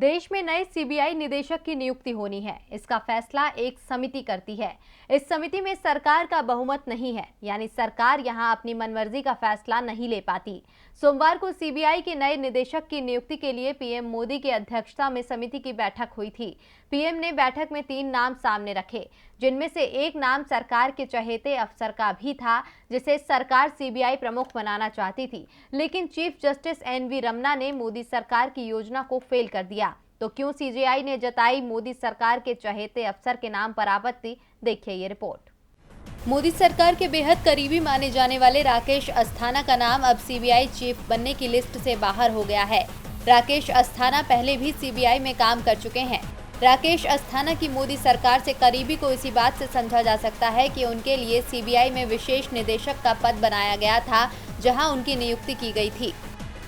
देश में नए सीबीआई निदेशक की नियुक्ति होनी है। इसका फैसला एक समिति करती है। इस समिति में सरकार का बहुमत नहीं है, यानी सरकार यहां अपनी मनमर्जी का फैसला नहीं ले पाती। सोमवार को सीबीआई के नए निदेशक की नियुक्ति के लिए पीएम मोदी की अध्यक्षता में समिति की बैठक हुई थी। पीएम ने बैठक में 3 नाम सामने रखे, जिनमें से एक नाम सरकार के चहेते अफसर का भी था, जिसे सरकार सीबीआई प्रमुख बनाना चाहती थी। लेकिन चीफ जस्टिस एनवी रमन्ना ने मोदी सरकार की योजना को फेल कर दिया। तो क्यों सीजेआई ने जताई मोदी सरकार के चहेते अफसर के नाम पर आपत्ति? देखिए ये रिपोर्ट। मोदी सरकार के बेहद करीबी माने जाने वाले राकेश अस्थाना का नाम अब सीबीआई चीफ बनने की लिस्ट से बाहर हो गया है। राकेश अस्थाना पहले भी सीबीआई में काम कर चुके हैं। राकेश अस्थाना की मोदी सरकार से करीबी को इसी बात से समझा जा सकता है कि उनके लिए सीबीआई में विशेष निदेशक का पद बनाया गया था, जहां उनकी नियुक्ति की गई थी।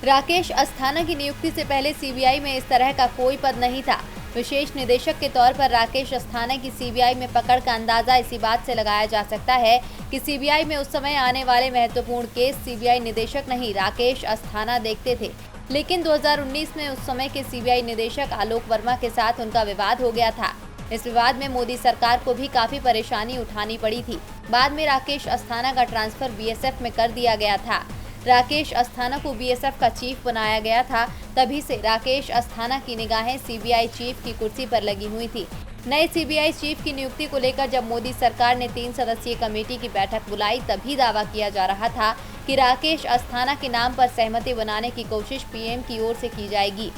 राकेश अस्थाना की नियुक्ति से पहले सीबीआई में इस तरह का कोई पद नहीं था। विशेष निदेशक के तौर पर राकेश अस्थाना की सीबीआई में पकड़ का अंदाजा इसी बात से लगाया जा सकता है कि सीबीआई में उस समय आने वाले महत्वपूर्ण केस सीबीआई निदेशक नहीं, राकेश अस्थाना देखते थे। लेकिन 2019 में उस समय के सीबीआई निदेशक आलोक वर्मा के साथ उनका विवाद हो गया था। इस विवाद में मोदी सरकार को भी काफी परेशानी उठानी पड़ी थी। बाद में राकेश अस्थाना का ट्रांसफर बीएसएफ में कर दिया गया था। राकेश अस्थाना को बीएसएफ का चीफ बनाया गया था। तभी से राकेश अस्थाना की निगाहें सीबीआई चीफ की कुर्सी पर लगी हुई थी। नए सीबीआई चीफ की नियुक्ति को लेकर जब मोदी सरकार ने 3 सदस्यीय कमेटी की बैठक बुलाई, तभी दावा किया जा रहा था कि राकेश अस्थाना के नाम पर सहमति बनाने की कोशिश पीएम की ओर से की जाएगी।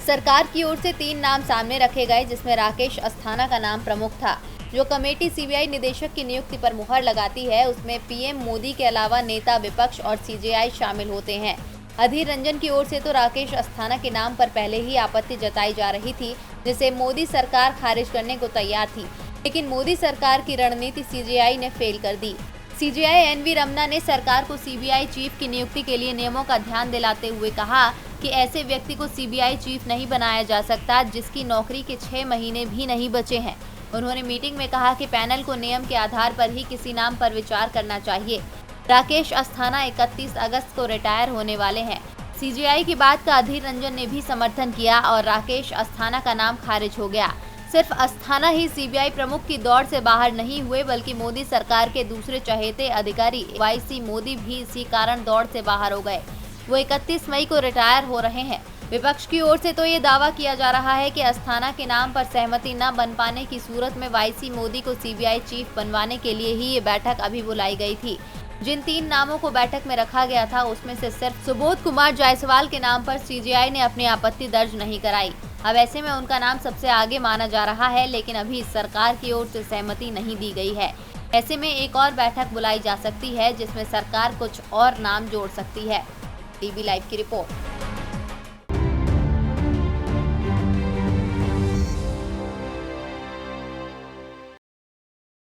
सरकार की ओर से 3 नाम सामने रखे गए, जिसमें राकेश अस्थाना का नाम प्रमुख था। जो कमेटी सीबीआई निदेशक की नियुक्ति पर मुहर लगाती है, उसमें पीएम मोदी के अलावा नेता विपक्ष और सीजेआई शामिल होते हैं। अधीर रंजन की ओर से तो राकेश अस्थाना के नाम पर पहले ही आपत्ति जताई जा रही थी, जिसे मोदी सरकार खारिज करने को तैयार थी। लेकिन मोदी सरकार की रणनीति सीजेआई ने फेल कर दी। सीजेआई एनवी रमन्ना ने सरकार को सीबीआई चीफ की नियुक्ति के लिए नियमों का ध्यान दिलाते हुए कहा कि ऐसे व्यक्ति को सीबीआई चीफ नहीं बनाया जा सकता जिसकी नौकरी के 6 महीने भी नहीं बचे हैं। उन्होंने मीटिंग में कहा कि पैनल को नियम के आधार पर ही किसी नाम पर विचार करना चाहिए। राकेश अस्थाना 31 अगस्त को रिटायर होने वाले हैं। सीजेआई की बात का अधीर रंजन ने भी समर्थन किया और राकेश अस्थाना का नाम खारिज हो गया। सिर्फ अस्थाना ही सीबीआई प्रमुख की दौड़ से बाहर नहीं हुए, बल्कि मोदी सरकार के दूसरे चहेते अधिकारी वाईसी मोदी भी इसी कारण दौड़ से बाहर हो गए। वो 31 मई को रिटायर हो रहे हैं। विपक्ष की ओर से तो ये दावा किया जा रहा है कि अस्थाना के नाम पर सहमति न बन पाने की सूरत में वाईसी मोदी को सीबीआई चीफ बनवाने के लिए ही ये बैठक अभी बुलाई गई थी। जिन 3 नामों को बैठक में रखा गया था, उसमें से सिर्फ सुबोध कुमार जायसवाल के नाम पर सीजेआई ने अपनी आपत्ति दर्ज नहीं कराई। अब ऐसे में उनका नाम सबसे आगे माना जा रहा है, लेकिन अभी सरकार की ओर से सहमति नहीं दी गई है। ऐसे में एक और बैठक बुलाई जा सकती है, जिसमें सरकार कुछ और नाम जोड़ सकती है। टीवी लाइव की रिपोर्ट।